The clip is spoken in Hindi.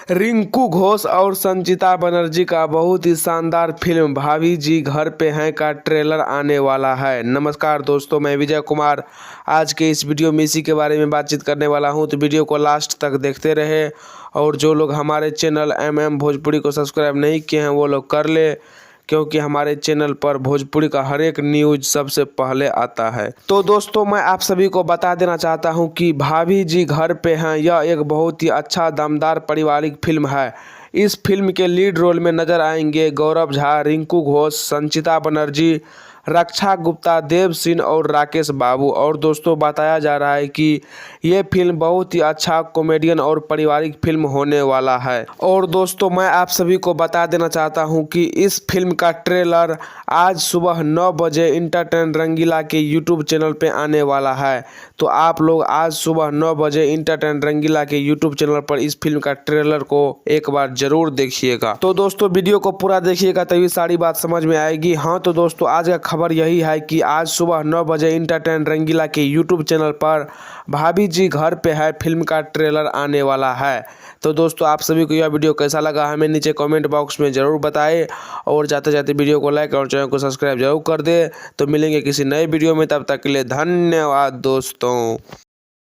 रिंकू घोष और संचिता बनर्जी का बहुत ही शानदार फिल्म भाभी जी घर पे हैं का ट्रेलर आने वाला है। नमस्कार दोस्तों, मैं विजय कुमार आज के इस वीडियो में इसी के बारे में बातचीत करने वाला हूं, तो वीडियो को लास्ट तक देखते रहे। और जो लोग हमारे चैनल भोजपुरी को सब्सक्राइब नहीं किए हैं वो लोग कर ले, क्योंकि हमारे चैनल पर भोजपुरी का हर एक न्यूज सबसे पहले आता है। तो दोस्तों, मैं आप सभी को बता देना चाहता हूं कि भाभी जी घर पे हैं यह एक बहुत ही अच्छा दमदार पारिवारिक फिल्म है। इस फिल्म के लीड रोल में नजर आएंगे गौरव झा, रिंकू घोष, संचिता बनर्जी, रक्षा गुप्ता, देव सिंह और राकेश बाबू। और दोस्तों, बताया जा रहा है कि ये फिल्म बहुत ही अच्छा कॉमेडियन और पारिवारिक फिल्म होने वाला है। और दोस्तों, मैं आप सभी को बता देना चाहता हूं कि इस फिल्म का ट्रेलर आज सुबह 9 बजे इंटरटेन रंगीला के यूट्यूब चैनल पे आने वाला है। तो आप लोग आज सुबह 9 बजे इंटरटेन रंगीला के यूट्यूब चैनल पर इस फिल्म का ट्रेलर को एक बार जरूर देखिएगा। तो दोस्तों, वीडियो को पूरा देखिएगा तभी सारी बात समझ में आएगी। हाँ, तो दोस्तों, आज का खबर यही है कि आज सुबह 9 बजे इंटरटेन रंगीला के यूट्यूब चैनल पर भाभी जी घर पे है फिल्म का ट्रेलर आने वाला है। तो दोस्तों, आप सभी को यह वीडियो कैसा लगा हमें नीचे कमेंट बॉक्स में ज़रूर बताएं, और जाते जाते वीडियो को लाइक और चैनल को सब्सक्राइब जरूर कर दे। तो मिलेंगे किसी नए वीडियो में, तब तक के लिए धन्यवाद दोस्तों।